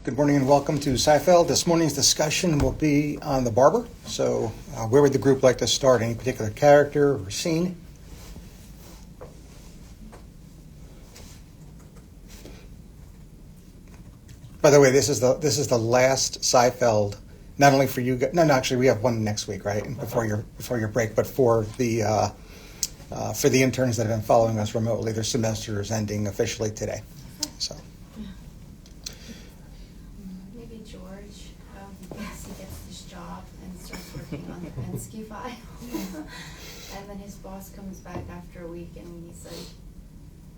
Good morning and welcome to Psyfeld. This morning's discussion will be on the Barber. So where would the group like to start? Any particular character or scene? By the way, this is the last Psyfeld, not only for you guys. No, actually, we have one next week, right? Before your break, but for the interns that have been following us remotely, their semester is ending officially today. So. On the Penske file. And then his boss comes back after a week and he's like,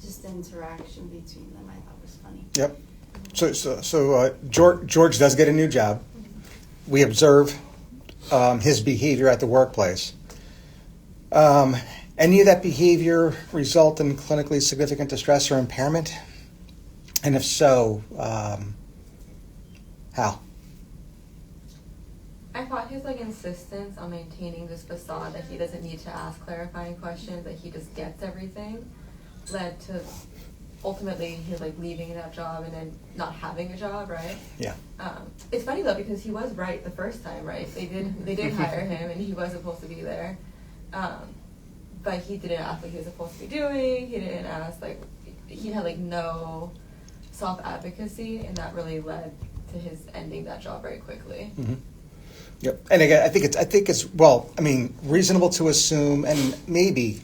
just the interaction between them I thought was funny. Yep. So George does get a new job. We observe his behavior at the workplace. Any of that behavior result in clinically significant distress or impairment? And if so, how? I thought his insistence on maintaining this facade that he doesn't need to ask clarifying questions, that he just gets everything, led to ultimately his leaving that job and then not having a job, right? Yeah. It's funny though because he was right the first time, right? They did hire him and he was supposed to be there, but he didn't ask what he was supposed to be doing. He didn't ask he had no self advocacy, and that really led to his ending that job very quickly. Mm-hmm. Yep, and again, I think it's reasonable to assume, and maybe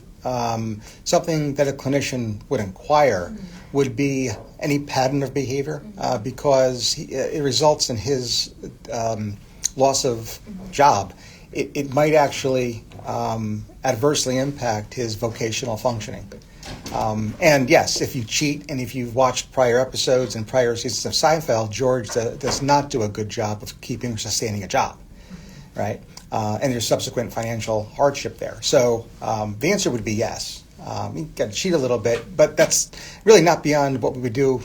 something that a clinician would inquire would be any pattern of behavior, because it results in his loss of job. It might actually adversely impact his vocational functioning. And yes, if you cheat and if you've watched prior episodes and prior seasons of Psyfeld, George does not do a good job of keeping or sustaining a job. Right, and there's subsequent financial hardship there. So the answer would be yes. You got to cheat a little bit, but that's really not beyond what we would do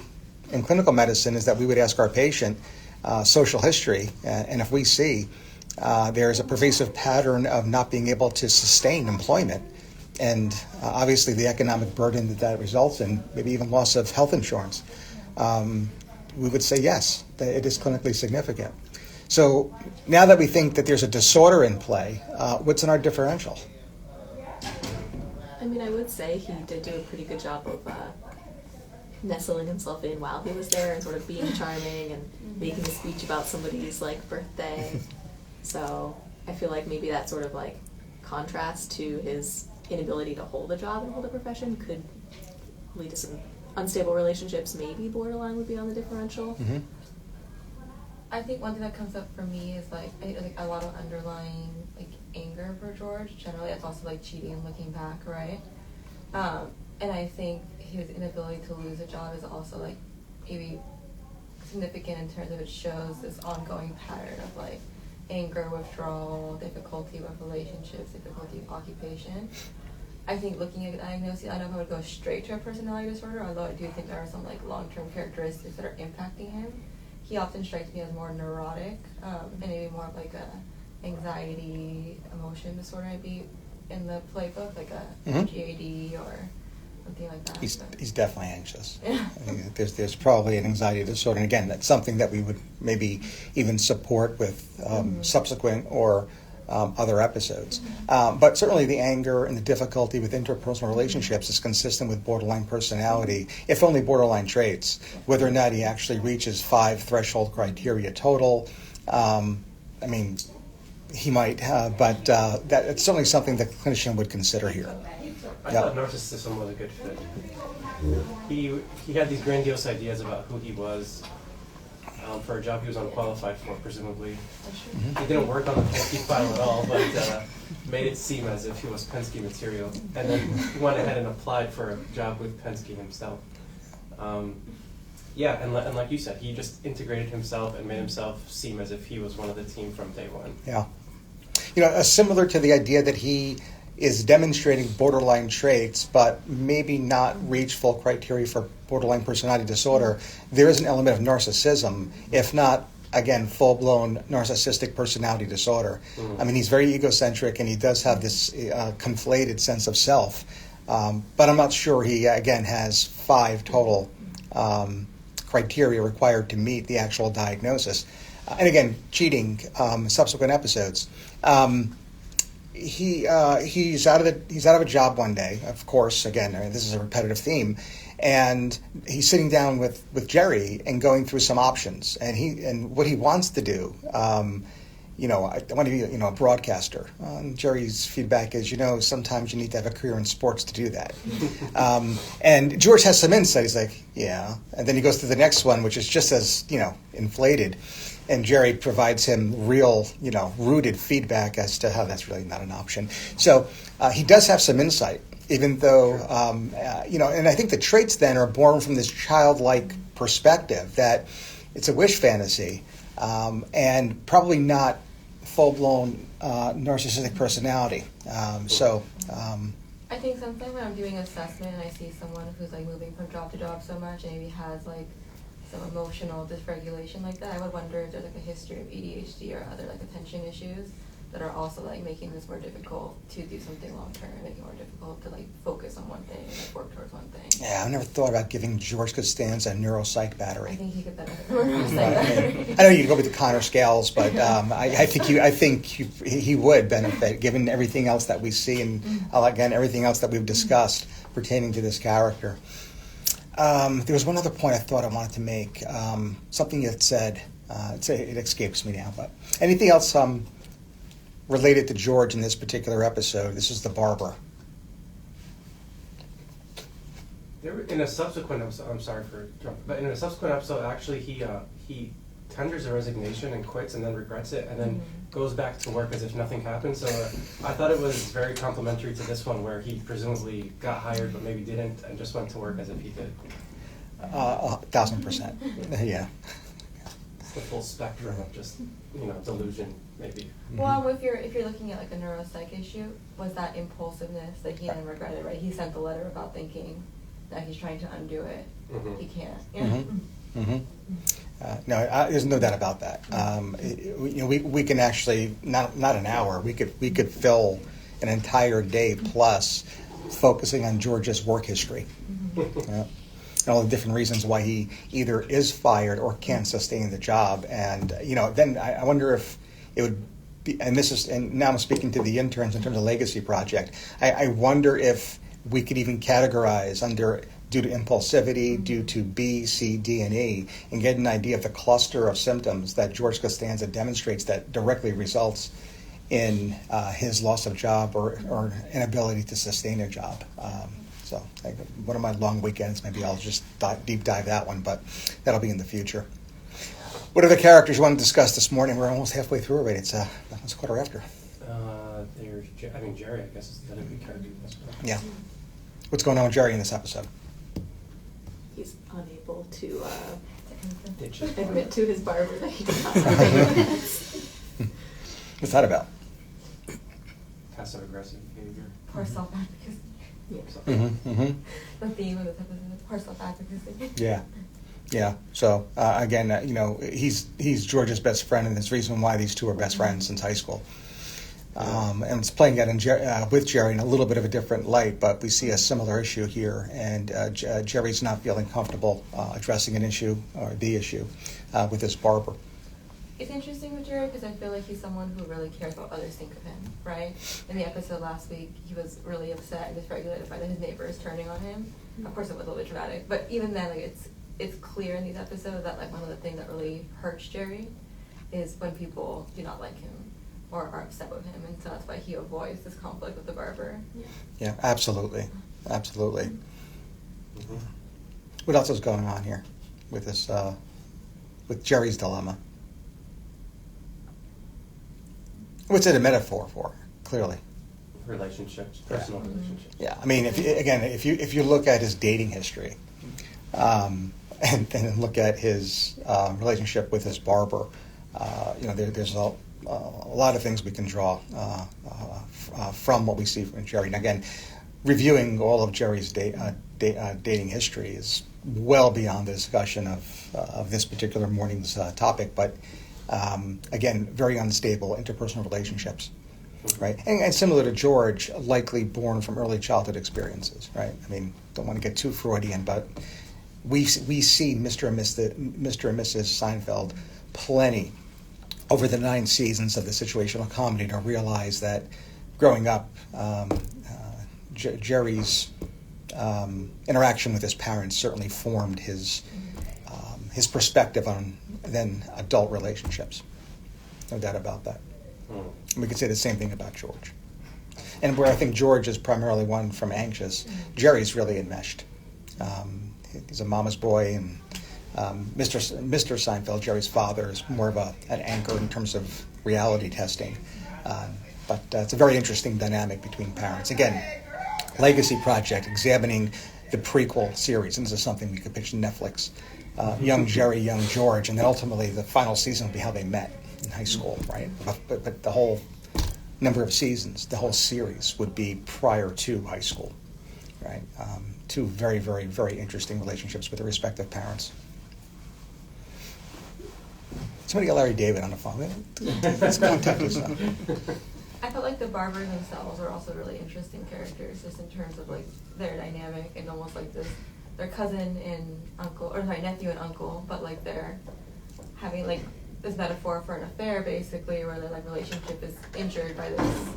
in clinical medicine. Is that we would ask our patient social history, and if we see there's a pervasive pattern of not being able to sustain employment, and obviously the economic burden that results in, maybe even loss of health insurance, we would say yes, that it is clinically significant. So now that we think that there's a disorder in play, what's in our differential? I would say he did do a pretty good job of nestling himself in while he was there and sort of being charming and making a speech about somebody's birthday. So I feel like maybe that sort of contrast to his inability to hold a job and hold a profession could lead to some unstable relationships. Maybe borderline would be on the differential. Mm-hmm. I think one thing that comes up for me is a lot of underlying anger for George. Generally, it's also cheating and looking back, right? And I think his inability to lose a job is also maybe significant in terms of it shows this ongoing pattern of anger, withdrawal, difficulty with relationships, difficulty with occupation. I think looking at the diagnosis, I don't know if I would go straight to a personality disorder, although I do think there are some long-term characteristics that are impacting him. He often strikes me as more neurotic, and maybe more of a anxiety, emotion disorder maybe in the playbook, a GAD or something like that. He's definitely anxious. Yeah. There's probably an anxiety disorder, and again, that's something that we would maybe even support with subsequent or other episodes. But certainly the anger and the difficulty with interpersonal relationships is consistent with borderline personality, if only borderline traits. Whether or not he actually reaches 5 threshold criteria total, he might, but that's certainly something the clinician would consider here. I thought narcissism was a good fit. He had these grandiose ideas about who he was. For a job he was unqualified for, presumably. Mm-hmm. He didn't work on the Penske file at all, but made it seem as if he was Penske material. And then he went ahead and applied for a job with Penske himself. And like you said, he just integrated himself and made himself seem as if he was one of the team from day one. Yeah. Similar to the idea that he is demonstrating borderline traits, but maybe not reach full criteria for borderline personality disorder, there is an element of narcissism, if not, again, full-blown narcissistic personality disorder. Mm-hmm. He's very egocentric, and he does have this conflated sense of self, but I'm not sure he, again, has 5 total criteria required to meet the actual diagnosis. And again, cheating, subsequent episodes. He's out of a job one day. Of course, again, I mean, this is a repetitive theme, and he's sitting down with Jerry and going through some options. And what he wants to do. I want to be, a broadcaster. Jerry's feedback is, sometimes you need to have a career in sports to do that. And George has some insight. He's like, yeah. And then he goes to the next one, which is just as, inflated. And Jerry provides him real, rooted feedback as to how that's really not an option. So he does have some insight, even though, and I think the traits then are born from this childlike perspective that it's a wish fantasy and probably not full-blown narcissistic personality. I think sometimes when I'm doing assessment and I see someone who's like moving from job to job so much and maybe has like some emotional dysregulation like that, I would wonder if there's like a history of ADHD or other like attention issues that are also like making this more difficult to do something long term, making it more difficult to like focus on one thing and like work towards one thing. Yeah, I've never thought about giving George Costanza a neuropsych battery. I think he could benefit from a neuropsych battery. I know you go with the Connor scales, but I think he would benefit given everything else that we see and again everything else that we've discussed pertaining to this character. There was one other point I thought I wanted to make. Something you had said. It escapes me now. But anything else related to George in this particular episode? This is the barber. In a subsequent episode, I'm sorry for jumping, but in a subsequent episode, actually, he tenders a resignation and quits, and then regrets it, and then goes back to work as if nothing happened. So I thought it was very complimentary to this one, where he presumably got hired but maybe didn't, and just went to work as if he did. 1,000%. Yeah. It's the full spectrum of just delusion, maybe. Well, if you're looking at like a neuropsych issue, was that impulsiveness that he then regretted, right? He sent the letter about thinking that he's trying to undo it. Mm-hmm. He can't. No, there's no doubt about that. We can actually not an hour. We could fill an entire day plus focusing on George's work history. And all the different reasons why he either is fired or can't sustain the job. And then I wonder if it would be. And now I'm speaking to the interns in terms of Legacy Project. I wonder if we could even categorize under due to impulsivity, due to B, C, D, and E, and get an idea of the cluster of symptoms that George Costanza demonstrates that directly results in his loss of job or inability to sustain a job. So one of my long weekends, maybe I'll just deep dive that one, but that'll be in the future. What other characters you want to discuss this morning? We're almost halfway through already. It's a quarter after. Jerry, I guess, is the other big character. Yeah. What's going on with Jerry in this episode? He's unable to Ditch his admit to his barber that he did not have What's that about? passive aggressive behavior. Poor self-advocacy. The theme of this episode is poor self-advocacy. Yeah. So again, he's George's best friend, and there's reason why these two are best friends since high school. And it's playing out with Jerry in a little bit of a different light, but we see a similar issue here, and Jerry's not feeling comfortable addressing an issue or the issue with his barber. It's interesting with Jerry because I feel like he's someone who really cares what others think of him, right? In the episode last week, he was really upset and dysregulated by his neighbors turning on him. Of course, it was a little bit dramatic, but even then, it's clear in these episodes that one of the things that really hurts Jerry is when people do not like him or are upset with him, and so that's why he avoids this conflict with the barber. Yeah, absolutely. What else is going on here with this with Jerry's dilemma? What's it a metaphor for? Clearly, Relationships, personal relationships. Yeah, I mean, if you look at his dating history, and then look at his relationship with his barber, there's a lot of things we can draw from what we see from Jerry. And again, reviewing all of Jerry's dating history is well beyond the discussion of this particular morning's topic, but again, very unstable interpersonal relationships, right? And similar to George, likely born from early childhood experiences, right? I mean, don't want to get too Freudian, but we see Mr. and Mrs. Seinfeld plenty over the 9 seasons of the situational comedy to realize that growing up, Jerry's interaction with his parents certainly formed his perspective on then adult relationships. No doubt about that. And we could say the same thing about George. And where I think George is primarily one from anxious, Jerry's really enmeshed. He's a mama's boy, and Mr. Seinfeld, Jerry's father, is more of an anchor in terms of reality testing. But it's a very interesting dynamic between parents. Again, legacy project, examining the prequel series, and this is something we could pitch to Netflix. Young Jerry, young George, and then ultimately the final season will be how they met in high school, right? But the whole number of seasons, the whole series would be prior to high school, right? 2 very, very, very interesting relationships with their respective parents. Somebody get Larry David on the phone. Let's contact us now. I felt like the Barbers themselves are also really interesting characters, just in terms of like their dynamic and almost like their cousin and uncle, or sorry, nephew and uncle, but like they're having like this metaphor for an affair basically, where their like relationship is injured by this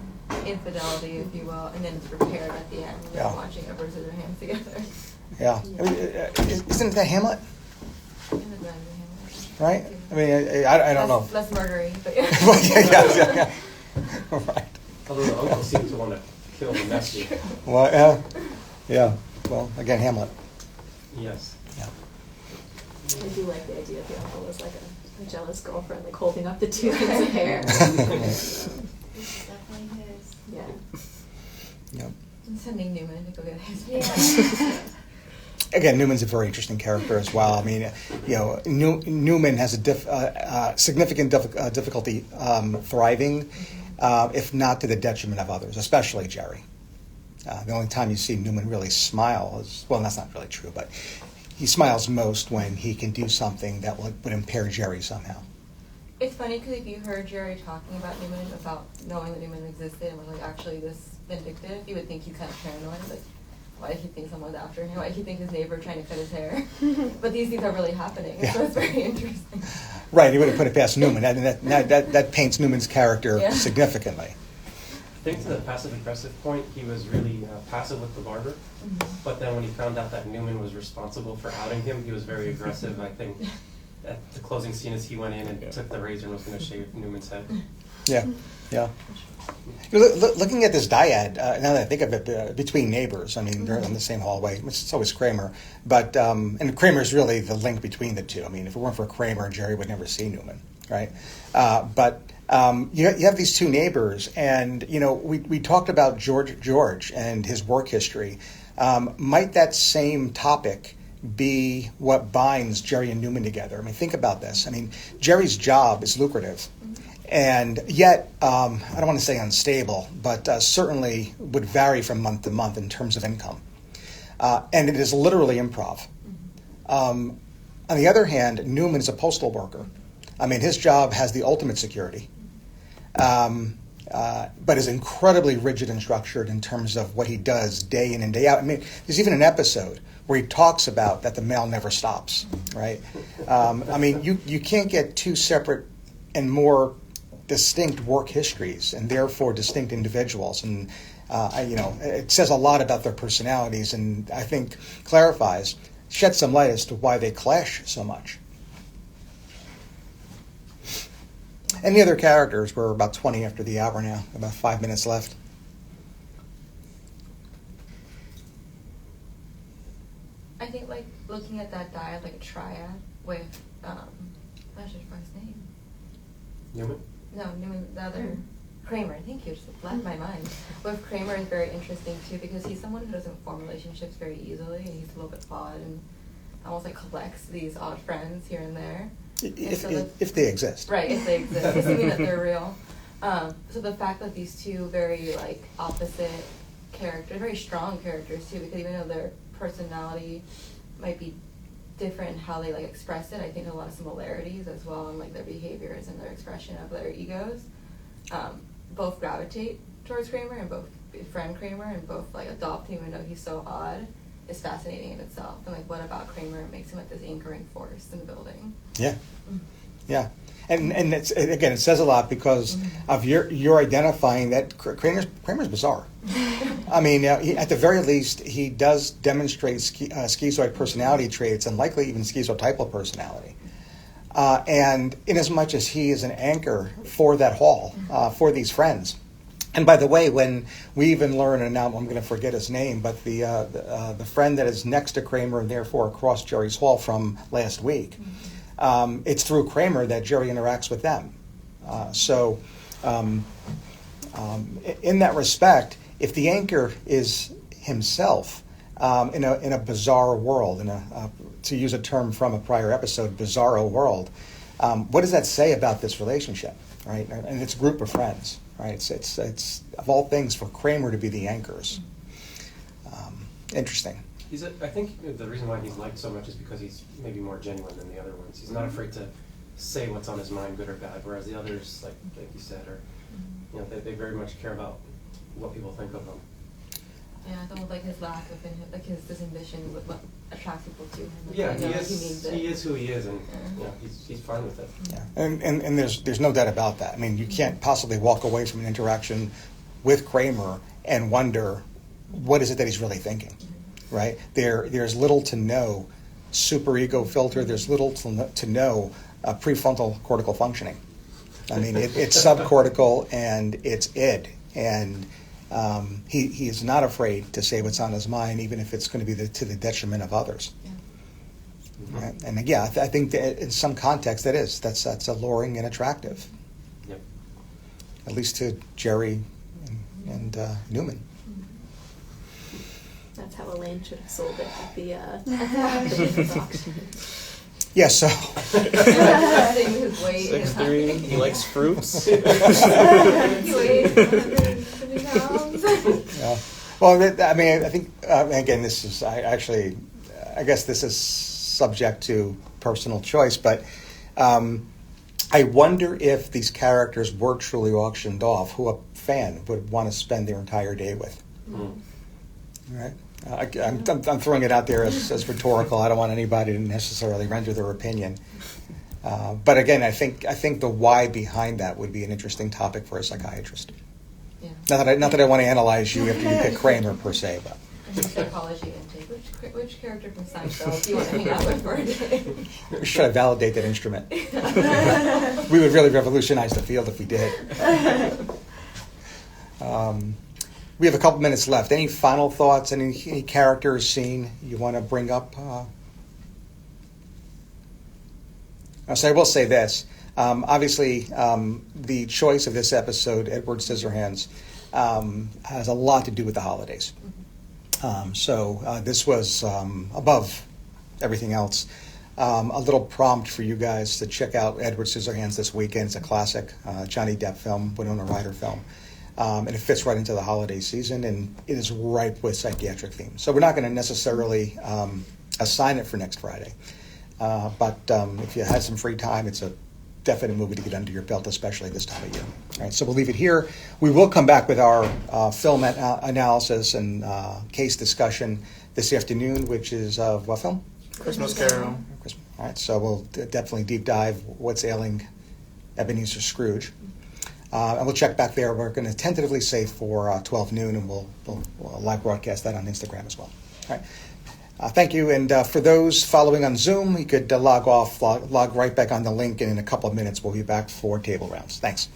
infidelity, if you will, and then it's repaired at the end when they're watching Edward Scissorhands together. Yeah. I mean, isn't that Hamlet? Right? I mean, I don't know. Less murdery, but yeah. yeah. Right. Although the uncle seems to want to kill the nephew. Well, yeah. Well, again, Hamlet. Yes. Yeah. I do like the idea of the uncle as like a jealous girlfriend, like holding up the 2 things of hair. It's definitely his. Yeah. Yep. And sending Newman to go get his. Yeah. Again, Newman's a very interesting character as well. I mean, Newman has a significant difficulty thriving, if not to the detriment of others, especially Jerry. The only time you see Newman really smile is, well, that's not really true, but he smiles most when he can do something that would impair Jerry somehow. It's funny because if you heard Jerry talking about Newman, about knowing that Newman existed and was like actually this vindictive, you would think he's kind of paranoid, like, why did he think someone's after him? Why did he think his neighbor trying to cut his hair? But these things are really happening, so it's very interesting. Right, he wouldn't put it past Newman. That paints Newman's character significantly. I think to the passive-aggressive point, he was really passive with the barber. Mm-hmm. But then when he found out that Newman was responsible for outing him, he was very aggressive. I think at the closing scene as he went in and took the razor and was going to shave Newman's head. Yeah. Looking at this dyad, now that I think of it, between neighbors, I mean, they're in the same hallway. It's always Kramer, but and Kramer's really the link between the two. I mean, if it weren't for Kramer, Jerry would never see Newman, right? But you have these 2 neighbors, and we talked about George and his work history. Might that same topic be what binds Jerry and Newman together? I mean, think about this. I mean, Jerry's job is lucrative. And yet, I don't want to say unstable, but certainly would vary from month to month in terms of income. And it is literally improv. On the other hand, Newman is a postal worker. I mean, his job has the ultimate security, but is incredibly rigid and structured in terms of what he does day in and day out. I mean, there's even an episode where he talks about that the mail never stops, right? I mean, you can't get 2 separate and more distinct work histories and therefore distinct individuals, and it says a lot about their personalities, and I think sheds some light as to why they clash so much. Any other characters? We're about 20 after the hour now, about 5 minutes left. I think like looking at that dyad like a triad with what's his first name? Newman? No, Newman, the other Kramer. Thank you, just left my mind. With Kramer is very interesting too because he's someone who doesn't form relationships very easily, and he's a little bit odd and almost like collects these odd friends here and there. If they exist. Right, if they exist, assuming that they're real. So the fact that these 2 very like opposite characters, very strong characters too, because even though their personality might be different in how they like express it, I think a lot of similarities as well in like their behaviors and their expression of their egos. Both gravitate towards Kramer and both befriend Kramer and both like adopt him even though he's so odd. is fascinating in itself. And like, what about Kramer makes him like this anchoring force in the building? Yeah, yeah, and it's, again, it says a lot because of you're identifying that Kramer's bizarre. I mean, at the very least, he does demonstrate schizoid personality traits and likely even schizotypal personality. And inasmuch as he is an anchor for that hall, for these friends. And by the way, when we even learn, and now I'm going to forget his name, but the friend that is next to Kramer and therefore across Jerry's hall from last week, it's through Kramer that Jerry interacts with them. So in that respect, if the anchor is himself in a bizarre world, to use a term from a prior episode, bizarro world, what does that say about this relationship, right? And it's a group of friends, right? It's of all things for Kramer to be the anchors. Interesting. I think the reason why he's liked so much is because he's maybe more genuine than the other ones. He's not afraid to say what's on his mind, good or bad, whereas the others, like you said, they very much care about what people think of them. Yeah, I thought like his lack of like his disambition what attracts people to him. Like, Yeah, he is who he is, and he's fine with it. Yeah, and there's no doubt about that. I mean, you can't possibly walk away from an interaction with Kramer and wonder what is it that he's really thinking, right? There's little to no superego filter. There's little to no prefrontal cortical functioning. I mean, it's subcortical and it's id, and he is not afraid to say what's on his mind, even if it's going to be to the detriment of others. Yeah. Right? And yeah, I think that in some context that's alluring and attractive. Yep. At least to Jerry and Newman. That's how Elaine should have sold it at the auction. Yeah, so his weight. 6'3", he likes fruits. He weighs 170 pounds. yeah. Well, I mean, I think again, this is I guess this is subject to personal choice, but I wonder if these characters were truly auctioned off, who a fan would want to spend their entire day with. Right? I'm throwing it out there as rhetorical. I don't want anybody to necessarily render their opinion. But again, I think the why behind that would be an interesting topic for a psychiatrist. Yeah. Not that I want to analyze you after you pick Kramer per se, but. Psychology intake. Which character from Psyfeld do you want to hang out with for a day? Should I validate that instrument? We would really revolutionize the field if we did. We have a couple minutes left. Any final thoughts? Any character or scene you want to bring up? So I will say this. Obviously, the choice of this episode, Edward Scissorhands, has a lot to do with the holidays. So this was, above everything else, a little prompt for you guys to check out Edward Scissorhands this weekend. It's a classic Johnny Depp film, Winona Ryder film. And it fits right into the holiday season, and it is ripe with psychiatric themes. So we're not going to necessarily assign it for next Friday. But if you had some free time, it's a definite movie to get under your belt, especially this time of year. All right, so we'll leave it here. We will come back with our film analysis and case discussion this afternoon, which is of what film? Christmas Carol. Christmas. All right, so we'll definitely deep dive what's ailing Ebenezer Scrooge. And we'll check back there. We're going to tentatively say for 12 noon, and we'll live broadcast that on Instagram as well. All right. Thank you. And for those following on Zoom, you could log right back on the link, and in a couple of minutes, we'll be back for table rounds. Thanks.